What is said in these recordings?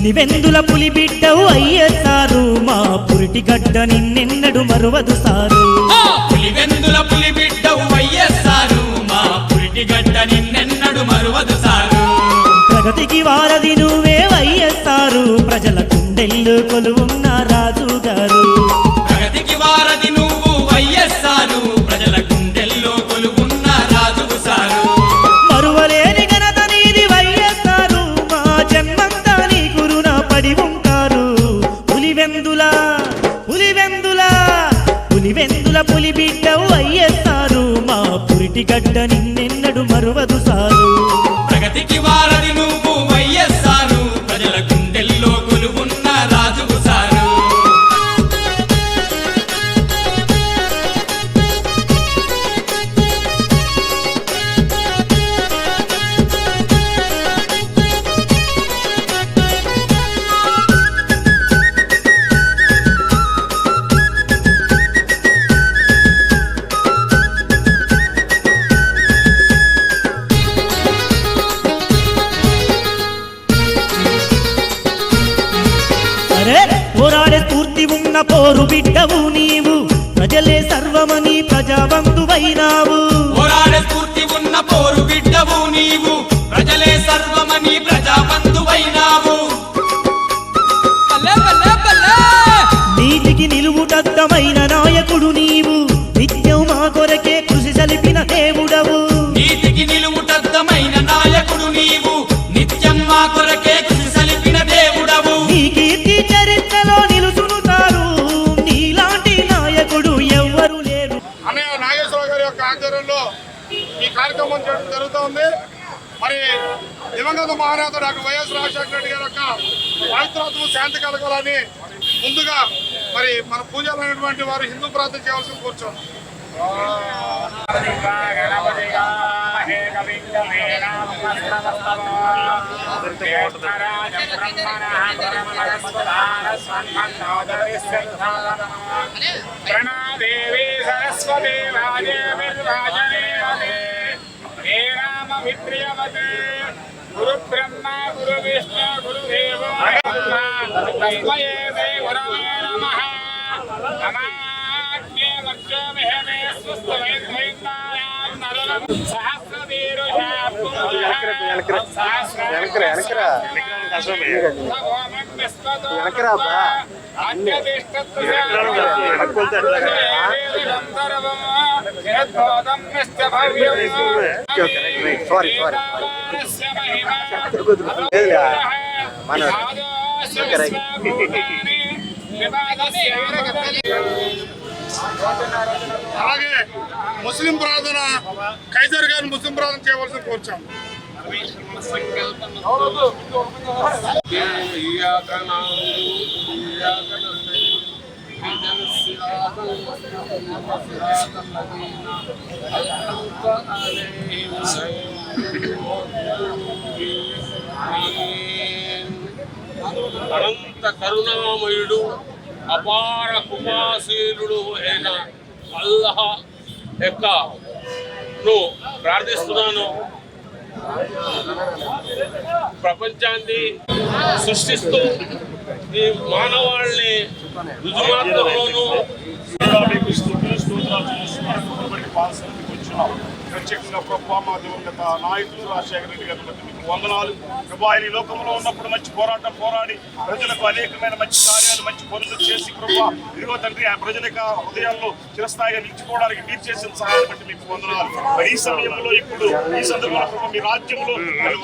పులివెందుల పులి బిడ్డవు అయ్యసారు మా పురిటి గడ్డ నిన్నెన్నడు మరువదు సారు. పులివెందుల పులి బిడ్డవు అయ్యసారు మా పురిటి గడ్డ నిన్నెన్నడు మరువదు సారు. ప్రగతికి వారధి నువ్వే అయ్యసారు ప్రజల గుండెల్లో కొలువున్న రాజుగారు. ప్రగతికి వారధి నువ్వు అయ్యసారు ప్రజల గుండెల్లో కొలువున్న రాజువు సారు. మరువలేని ఘనత నీది అయ్యసారు మా జన్మంతా నీ గురున పడి ఉంటారు. పులివెందుల పులివెందుల పులివెందుల పులి బిడ్డవు అయ్యసారు మా పురిటి గడ్డ నిన్నెన్నడు మరువదు సారు. ప్రగతికి వారధి నువ్వు అయ్యసారు ప్రజల గుండెల్లో కొలువున్న రాజువు సారు. పోరాడే స్ఫూర్తి ఉన్న పోరు బిడ్డవు నీవు ప్రజలే సర్వమని ప్రజాబంధువైనావు. పోరాడే స్ఫూర్తి ఉన్న పోరు బిడ్డవు నీవు ప్రజలే సర్వమని ప్రజాబంధువైనావు. నీతికి నిలువుటద్దమైన నాయకుడు నీవు నిత్యం మా కొరకే కృషి సలిపిన దేవుడవు. నీతికి నిలువుటద్దమైన నాయకుడు నీవు నిత్యం మా కొరకే కృషి సలిపిన దేవుడవు. నీ కీర్తి చరిత్రలో నిలుచునుతారు నీలాంటి నాయకుడు ఎవ్వరు లేరు. అన్నయ్య నాగేశ్వరరావు గారి యొక్క ఆధ్వర్యంలో ఈ కార్యక్రమం చేయడం జరుగుతోంది. మరి దివంగత మహానేత డాక్టర్ వైఎస్ రాజశేఖర రెడ్డి గారి యొక్క పవిత్రాత్మ శాంతి కలగాలని ముందుగా మరి మన పూజలు అనేటువంటి వారు హిందూ ప్రార్థన చేయవలసి కూర్చోండి. ప్రణాదేవి సరస్వతి గురు బ్రహ్మ గురు విష్ణు గురుదేవో తస్మై శ్రీ గురవే నమః. నమాజ్ఞే లక్ష్మీమే స్వస్తివైద్వైతాయాం నరలం సహస్రదీరుషా అలాగే ముస్లిం ప్రార్థన కైజర్ గారిని ముస్లిం ప్రార్థన చేయవలసి కూర్చోం. అనంత కరుణామయుడు అపార కుమాశీలుడు అయిన అల్లాహ్ యొక్కను ప్రార్థిస్తున్నాను. ప్రపంచాన్ని సృష్టిస్తూ ఈ మానవాళ్ళని రుజుమార్గంలోనూ ప్రత్యేకంగా ప్రభావ మా దివంగత నాయకులు రాజశేఖర రెడ్డి గారి బట్టి మీకు వందనాలు. ప్రభావ ఆయన ఈ లోకంలో ఉన్నప్పుడు మంచి పోరాటం పోరాడి ప్రజలకు అనేకమైన మంచి కార్యాలు మంచి పనులు చేసి ప్రభావ ఇదిగో తండ్రి ఆ ప్రజల యొక్క హృదయాల్లో చిరస్థాయిగా నిలిచిపోవడానికి మీరు చేసిన సహాయాన్ని బట్టి మీకు వందనాలు. మరి ఈ సమయంలో ఇప్పుడు ఈ సందర్భంలో ప్రభావ మీ రాజ్యంలో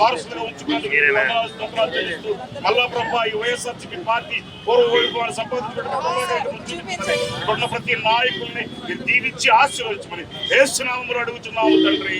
వారసులుగా ఉంచుకున్నందుకు వందనాలు చెల్లిస్తూ మళ్ళా ప్రభావ ఈ వైఎస్ఆర్సీపీ పార్టీ పూర్వ వైభవాన్ని సంపాదించుకున్న ప్రతి నాయకుల్ని మీరు దీవించి ఆశీర్వదించమని యేసునామములో అడుగుతున్నాము తండ్రి.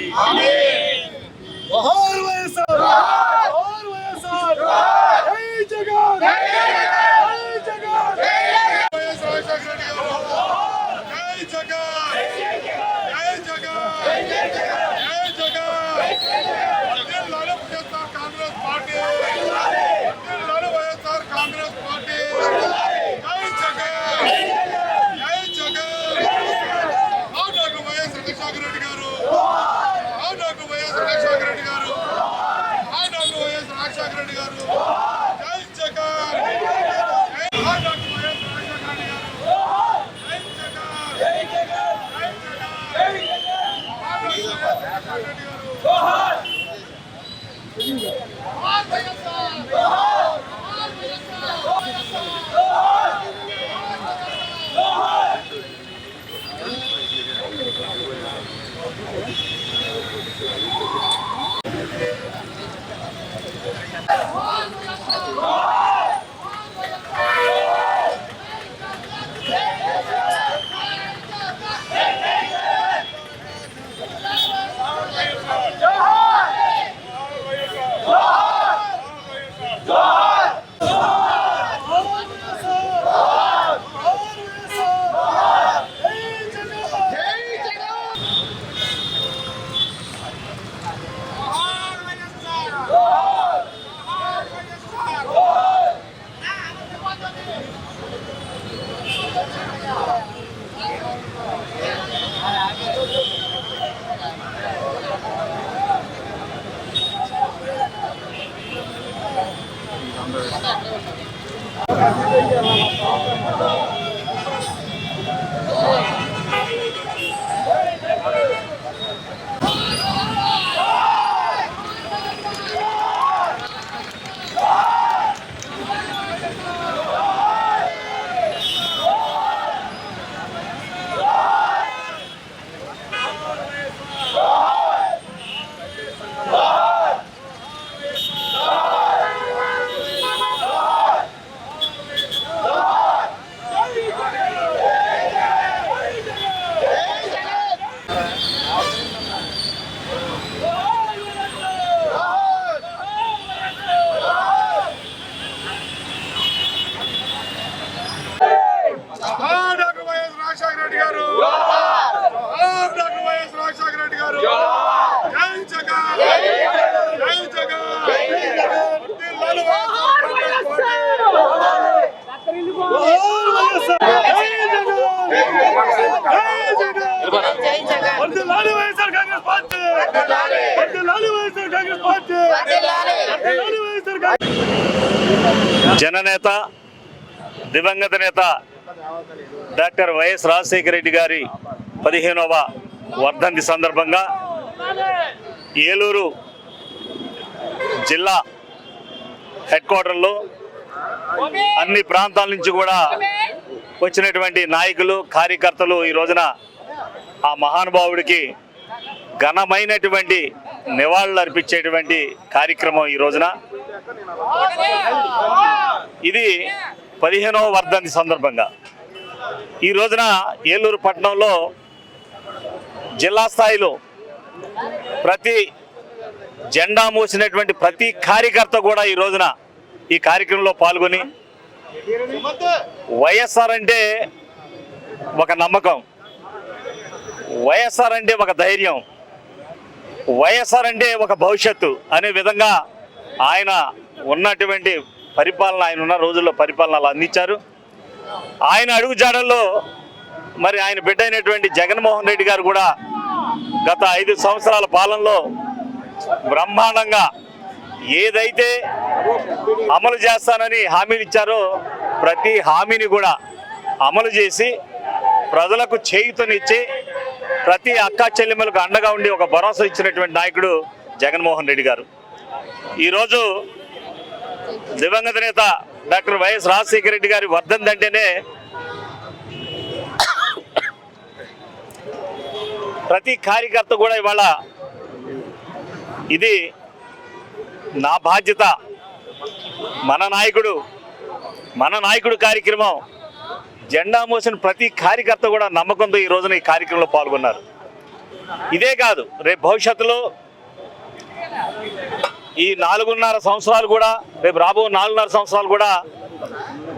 రాజశేఖర రెడ్డి గారు, జై జగన్. జననేత దివంగత నేత డాక్టర్ వైఎస్ రాజశేఖర రెడ్డి గారి 15వ వర్ధంతి సందర్భంగా ఏలూరు జిల్లా హెడ్ క్వార్టర్లో అన్ని ప్రాంతాల నుంచి కూడా వచ్చినటువంటి నాయకులు కార్యకర్తలు ఈ రోజున ఆ మహానుభావుడికి ఘనమైనటువంటి నివాళులు అర్పించేటువంటి కార్యక్రమం ఈ రోజున ఇది 15వ వర్ధంతి సందర్భంగా ఈ రోజున ఏలూరు పట్టణంలో జిల్లా స్థాయిలో ప్రతి జెండా మోసినటువంటి ప్రతి కార్యకర్త కూడా ఈ రోజున ఈ కార్యక్రమంలో పాల్గొని వైఎస్ఆర్ అంటే ఒక నమ్మకం, వైఎస్ఆర్ అంటే ఒక ధైర్యం, వైఎస్ఆర్ అంటే ఒక భవిష్యత్తు అనే విధంగా ఆయన ఉన్నటువంటి పరిపాలన, ఆయన ఉన్న రోజుల్లో పరిపాలన అందించారు. ఆయన అడుగుజాడల్లో మరి ఆయన బిడ్డ అయినటువంటి జగన్మోహన్ రెడ్డి గారు కూడా గత 5 సంవత్సరాల పాలనలో బ్రహ్మాండంగా ఏదైతే అమలు చేస్తానని హామీలు ఇచ్చారో ప్రతి హామీని కూడా అమలు చేసి ప్రజలకు చేయూతనిచ్చి ప్రతి అక్కా చెల్లెమ్మలకు అండగా ఉండి ఒక భరోసా ఇచ్చినటువంటి నాయకుడు జగన్మోహన్ రెడ్డి గారు. ఈరోజు దివంగత నేత డాక్టర్ వైఎస్ రాజశేఖర రెడ్డి గారి వర్ధంతి అంటేనే ప్రతి కార్యకర్త కూడా ఇవాళ ఇది నా బాధ్యత, మన నాయకుడు కార్యక్రమం జెండా మోసిన ప్రతి కార్యకర్త కూడా నమ్మకంతో ఈ రోజున ఈ కార్యక్రమంలో పాల్గొన్నారు. ఇదే కాదు, రేపు భవిష్యత్తులో ఈ 4.5 సంవత్సరాలు కూడా, రేపు రాబో 4.5 సంవత్సరాలు కూడా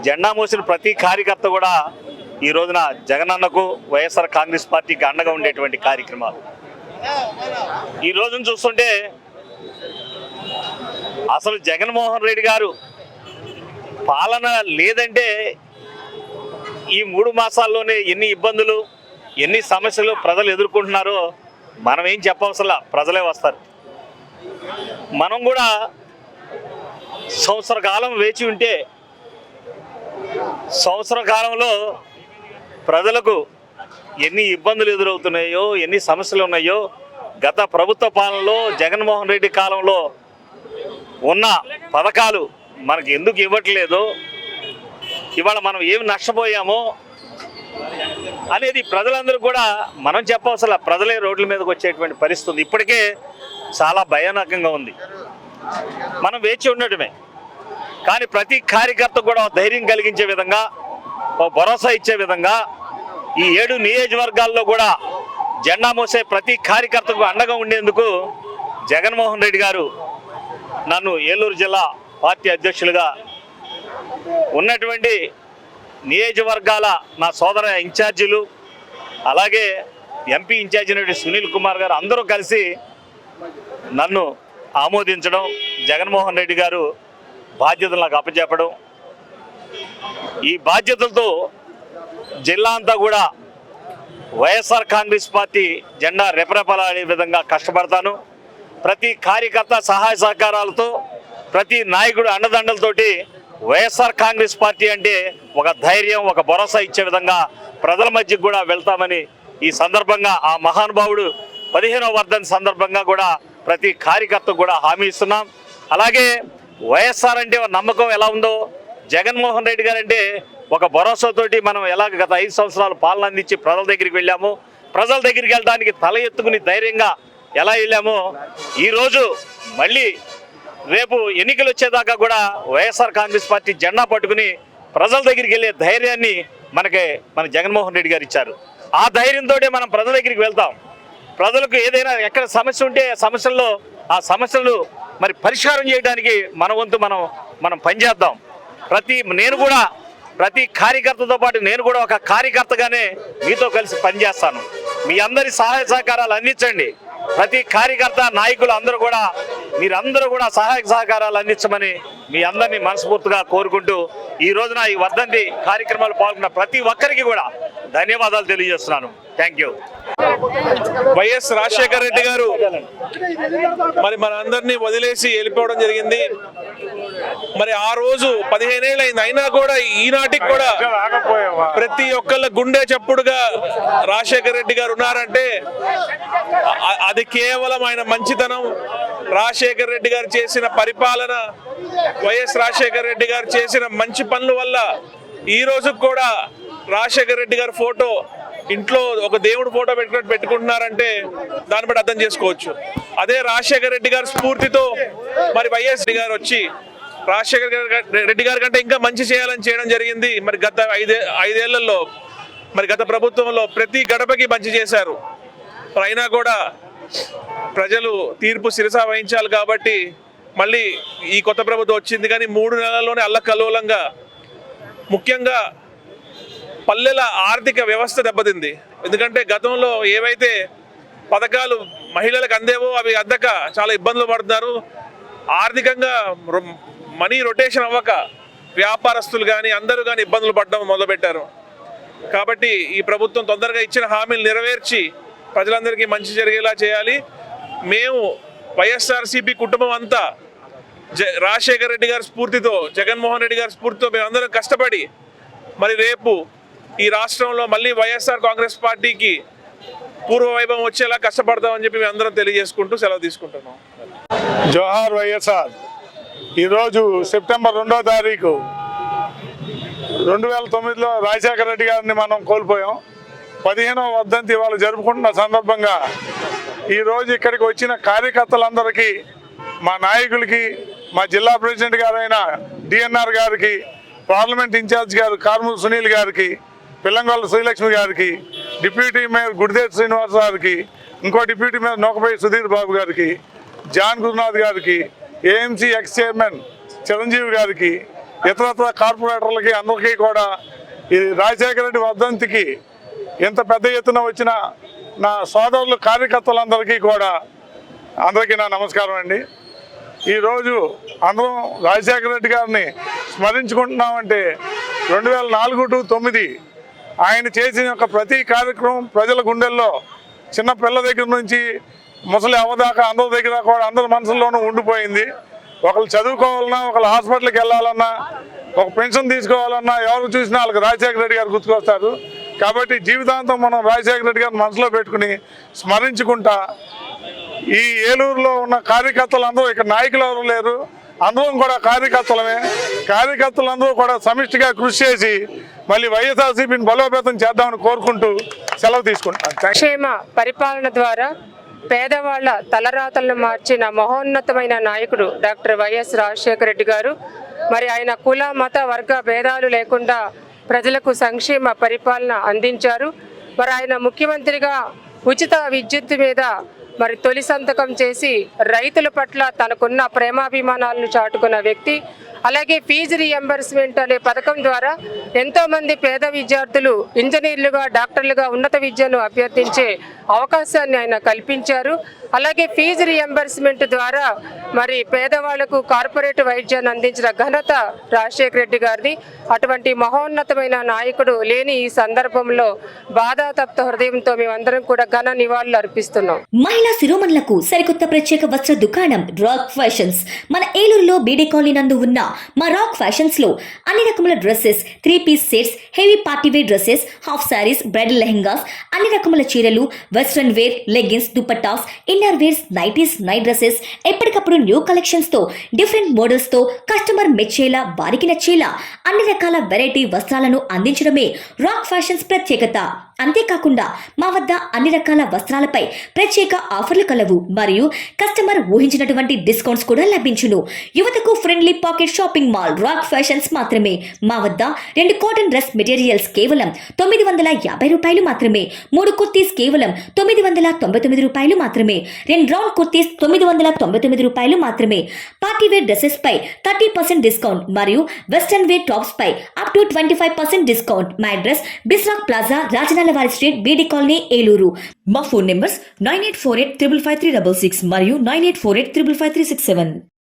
జెండా మోసిన ప్రతి కార్యకర్త కూడా ఈ రోజున జగనన్నకు వైఎస్ఆర్ కాంగ్రెస్ పార్టీకి అండగా ఉండేటువంటి కార్యక్రమాలు. ఈ రోజున చూస్తుంటే అసలు జగన్మోహన్ రెడ్డి గారు పాలన లేదంటే ఈ 3 మాసాల్లోనే ఎన్ని ఇబ్బందులు, ఎన్ని సమస్యలు ప్రజలు ఎదుర్కొంటున్నారో మనం ఏం చెప్పవసలా, ప్రజలే వస్తారు. మనం కూడా సంవత్సర కాలం వేచి ఉంటే సంవత్సర కాలంలో ప్రజలకు ఎన్ని ఇబ్బందులు ఎదురవుతున్నాయో, ఎన్ని సమస్యలు ఉన్నాయో గత ప్రభుత్వ పాలనలో జగన్మోహన్ రెడ్డి కాలంలో ఉన్న పథకాలు మనకి ఎందుకు ఇవ్వట్లేదు, ఇవాళ మనం ఏమి నష్టపోయామో అనేది ప్రజలందరూ కూడా మనం చెప్పవసల, ప్రజలే రోడ్ల మీదకి వచ్చేటువంటి పరిస్థితి ఉంది. ఇప్పటికే చాలా భయానకంగా ఉంది. మనం వేచి ఉండటమే. కానీ ప్రతి కార్యకర్త కూడా ధైర్యం కలిగించే విధంగా, భరోసా ఇచ్చే విధంగా ఈ 7 నియోజకవర్గాల్లో కూడా జెండా మోసే ప్రతి కార్యకర్తకు అండగా ఉండేందుకు జగన్మోహన్ రెడ్డి గారు నన్ను ఏలూరు జిల్లా పార్టీ అధ్యక్షులుగా ఉన్నటువంటి నియోజకవర్గాల నా సోదర ఇన్ఛార్జీలు, అలాగే ఎంపీ ఇన్ఛార్జి అయినటువంటి సునీల్ కుమార్ గారు అందరూ కలిసి నన్ను ఆమోదించడం, జగన్మోహన్ రెడ్డి గారు బాధ్యతలు నాకు అప్పచెప్పడం, ఈ బాధ్యతలతో జిల్లా అంతా కూడా వైఎస్ఆర్ కాంగ్రెస్ పార్టీ జెండా రెపరెపలాడే విధంగా కష్టపడతాను. ప్రతి కార్యకర్త సహాయ సహకారాలతో, ప్రతి నాయకుడు అండదండలతోటి వైఎస్ఆర్ కాంగ్రెస్ పార్టీ అంటే ఒక ధైర్యం, ఒక భరోసా ఇచ్చే విధంగా ప్రజల మధ్యకు కూడా వెళ్తామని ఈ సందర్భంగా ఆ మహానుభావుడు 15వ వర్ధంతి సందర్భంగా కూడా ప్రతి కార్యకర్త కూడా హామీ ఇస్తున్నాం. అలాగే వైఎస్ఆర్ అంటే నమ్మకం ఎలా ఉందో, జగన్మోహన్ రెడ్డి గారు అంటే ఒక భరోసాతోటి మనం ఎలాగ గత 5 సంవత్సరాలు పాలన అందించి ప్రజల దగ్గరికి వెళ్ళామో, ప్రజల దగ్గరికి వెళ్ళడానికి తల ఎత్తుకుని ధైర్యంగా ఎలా వెళ్ళామో, ఈరోజు మళ్ళీ రేపు ఎన్నికలు వచ్చేదాకా కూడా వైఎస్ఆర్ కాంగ్రెస్ పార్టీ జెండా పట్టుకుని ప్రజల దగ్గరికి వెళ్ళే ధైర్యాన్ని మన జగన్మోహన్ రెడ్డి గారు ఇచ్చారు. ఆ ధైర్యంతో మనం ప్రజల దగ్గరికి వెళ్తాం. ప్రజలకు ఏదైనా ఎక్కడ సమస్య ఉంటే ఆ సమస్యలు మరి పరిష్కారం చేయడానికి మన వంతు మనం పనిచేద్దాం. నేను కూడా ప్రతి కార్యకర్తతో పాటు నేను కూడా ఒక కార్యకర్తగానే మీతో కలిసి పనిచేస్తాను. మీ అందరి సహాయ సహకారాలు అందించండి. ప్రతి కార్యకర్త, నాయకులు మీరందరూ కూడా సహాయ సహకారాలు అందించమని మీ అందరినీ మనస్ఫూర్తిగా కోరుకుంటూ ఈ రోజున ఈ వర్ధంతి కార్యక్రమాలు పాల్గొన్న ప్రతి ఒక్కరికి కూడా ధన్యవాదాలు తెలియజేస్తున్నాను. Thank you. YS Rajasekhara Reddy గారు మరి మన అందరినీ వదిలేసి వెళ్ళిపోవడం జరిగింది. మరి ఆ రోజు 15 ఏళ్ళు అయింది, అయినా కూడా ఈనాటికి కూడా ప్రతి ఒక్కళ్ళ గుండె చప్పుడుగా రాజశేఖర రెడ్డి గారు ఉన్నారంటే అది కేవలం ఆయన మంచితనం, రాజశేఖర రెడ్డి గారు చేసిన పరిపాలన, వైఎస్ రాజశేఖర రెడ్డి గారు చేసిన మంచి పనుల వల్ల ఈ రోజు కూడా రాజశేఖర రెడ్డి గారి ఫోటో ఇంట్లో ఒక దేవుడు ఫోటో పెట్టుకుంటున్నారంటే దాన్ని బట్టి అర్థం చేసుకోవచ్చు. అదే రాజశేఖర రెడ్డి గారి స్ఫూర్తితో మరి వైఎస్ రెడ్డి గారు వచ్చి రాజశేఖర రెడ్డి గారి కంటే ఇంకా మంచి చేయాలని చేయడం జరిగింది. మరి గత 5 ఏళ్లలో మరి గత ప్రభుత్వంలో ప్రతి గడపకి మంచి చేశారు. అయినా కూడా ప్రజలు తీర్పు శిరసా వహించాలి కాబట్టి మళ్ళీ ఈ కొత్త ప్రభుత్వం వచ్చింది. కానీ 3 నెలల్లోనే అల్లకల్లోలంగా, ముఖ్యంగా పల్లెల ఆర్థిక వ్యవస్థ దెబ్బతింది. ఎందుకంటే గతంలో ఏవైతే పథకాలు మహిళలకు అందేవో అవి అందక చాలా ఇబ్బందులు పడుతున్నారు. ఆర్థికంగా మనీ రొటేషన్ అవ్వక వ్యాపారస్తులు కానీ అందరూ కానీ ఇబ్బందులు పడడం మొదలుపెట్టారు. కాబట్టి ఈ ప్రభుత్వం తొందరగా ఇచ్చిన హామీలు నెరవేర్చి ప్రజలందరికీ మంచి జరిగేలా చేయాలి. మేము వైఎస్ఆర్సీపీ కుటుంబం అంతా రాజశేఖర రెడ్డి గారి స్ఫూర్తితో, జగన్మోహన్ రెడ్డి గారి స్ఫూర్తితో మేమందరం కష్టపడి మరి రేపు ఈ రాష్ట్రంలో మళ్ళీ వైఎస్ఆర్ కాంగ్రెస్ పార్టీకి పూర్వ వైభవం వచ్చేలా కష్టపడతామని చెప్పి మేము అందరం తెలియజేసుకుంటూ సెలవు తీసుకుంటున్నాం. జోహార్ వైఎస్ఆర్. ఈరోజు సెప్టెంబర్ 2వ తారీఖు 2009లో రాజశేఖర రెడ్డి గారిని మనం కోల్పోయాం. 15వ వర్ధంతి వాళ్ళు జరుపుకుంటున్న సందర్భంగా ఈరోజు ఇక్కడికి వచ్చిన కార్యకర్తలందరికీ, మా నాయకులకి, మా జిల్లా ప్రెసిడెంట్ గారైన డిఎన్ఆర్ గారికి, పార్లమెంట్ ఇన్ఛార్జ్ గారు కార్మూరు సునీల్ గారికి, పిల్లంగొల్ల శ్రీలక్ష్మి గారికి, డిప్యూటీ మేయర్ గుడిదేవ్ శ్రీనివాస్ గారికి, ఇంకో డిప్యూటీ మేయర్ నోకపై సుధీర్ బాబు గారికి, జాన్ గురునాథ్ గారికి, ఏఎంసీ ఎక్స్ చైర్మన్ చిరంజీవి గారికి, ఇతరత్ర కార్పొరేటర్లకి అందరికీ కూడా ఈ రాజశేఖర రెడ్డి వర్ధంతికి ఎంత పెద్ద ఎత్తున వచ్చిన నా సోదరులు కార్యకర్తలందరికీ కూడా అందరికీ నా నమస్కారం అండి. ఈరోజు అందరం రాజశేఖర రెడ్డి గారిని స్మరించుకుంటున్నామంటే 2004 to 2009 ఆయన చేసిన ప్రతి కార్యక్రమం ప్రజల గుండెల్లో, చిన్న పిల్ల దగ్గర నుంచి ముసలి అవ్వదాకా అందరి దగ్గర కూడా అందరి మనసుల్లోనూ ఉండిపోయింది. ఒకళ్ళు చదువుకోవాలన్నా, ఒకళ్ళు హాస్పిటల్కి వెళ్ళాలన్నా, ఒక పెన్షన్ తీసుకోవాలన్నా ఎవరు చూసినా వాళ్ళకి రాజశేఖర రెడ్డి గారు గుర్తుకొస్తారు. కాబట్టి జీవితాంతం మనం రాజశేఖర రెడ్డి గారిని మనసులో పెట్టుకుని స్మరించుకుంటా ఈ ఏలూరులో ఉన్న కార్యకర్తలందరూ ఇక్కడ నాయకులు ఎవరు లేరు, అందరం కూడా కార్యకర్తలమే. కార్యకర్తలందరూ కూడా సమిష్టిగా కృషి చేసి మళ్ళీ వైఎస్ఆర్సీపీని బలోపేతం చేద్దామని కోరుకుంటూ సెలవు తీసుకుంటాను. సంక్షేమ పరిపాలన ద్వారా పేదవాళ్ల తలరాతలను మార్చిన మహోన్నతమైన నాయకుడు డాక్టర్ వైఎస్ రాజశేఖర రెడ్డి గారు. మరి ఆయన కుల మత వర్గ భేదాలు లేకుండా ప్రజలకు సంక్షేమ పరిపాలన అందించారు. మరి ఆయన ముఖ్యమంత్రిగా ఉచిత విద్యుత్ మీద మరి తొలి సంతకం చేసి రైతుల పట్ల తనకున్న ప్రేమాభిమానాలను చాటుకున్న వ్యక్తి. అలాగే ఫీజు రీఎంబర్స్మెంట్ అనే పథకం ద్వారా ఎంతోమంది పేద విద్యార్థులు ఇంజనీర్లుగా, డాక్టర్లుగా ఉన్నత విద్యను అభ్యర్థించే అవకాశాన్ని ఆయన కల్పించారు. అలాగే ఫీజు రీఎంబర్స్మెంట్ ద్వారా మరి పేదవాళ్లకు కార్పొరేట్ వైద్యాన్ని అందించిన ఘనత రాజశేఖర రెడ్డి గారిది. అటువంటి మహోన్నతమైన నాయకుడు లేని ఈ సందర్భంలో బాధాతప్త హృదయంతో మేమందరం కూడా ఘన నివాళులు అర్పిస్తున్నాం. మహిళా శిరోమణులకు సరికొత్త ప్రత్యేక వస్త్ర దుకాణం రాక్ ఫ్యాషన్స్ మన ఏలూరులో బీడే కాలనీ నందు ఉన్న మా రాక్ ఫ్యాషన్స్ లో అన్ని రకముల dresses, 3-piece sets, heavy party wear dresses, half saris, bridal lehengas, అన్ని రకముల చీరలు, western wear, leggings, dupattas, inner wears, nighties, night dresses, ఎప్పటికప్పుడు న్యూ కలెక్షన్స్ తో డిఫరెంట్ మోడల్స్ తో కస్టమర్ మెచ్చేలా, వారికి నచ్చేలా అన్ని రకాల వెరైటీ వస్త్రాలను అందించడమే రాక్ ఫ్యాషన్స్ ప్రత్యేకత. అంతేకాకుండా మా వద్ద అన్ని రకాల వస్త్రాలపై ప్రత్యేక ఆఫర్లు కలవు మరియు కస్టమర్ ఊహించినటువంటి డిస్కౌంట్స్ కూడా లభించును. యువతకు friendly pocket shopping mall rock fashions మాత్రమే. మా వద్ద 2 కాటన్ డ్రెస్ మెటీరియల్స్ కేవలం 950 రూపాయలు మాత్రమే, 3 కుర్తీస్ కేవలం 999 రూపాయలు మాత్రమే, 2 రౌండ్ కుర్తీస్ 999 రూపాయలు మాత్రమే, పార్టీ వేర్ డ్రెస్సెస్ పై 30% డిస్కౌంట్ మరియు వెస్టర్న్ వేర్ టాప్స్ పై అప్ టు 25% డిస్కౌంట్. మా అడ్రస్ బిస్రాక్ ప్లాజా, రాజనాలవారి స్ట్రీట్, బీడీ కాలనీ, ఏలూరు. మా ఫోన్ నెంబర్స్ 9848 555 366 మరియు 9848 555 367.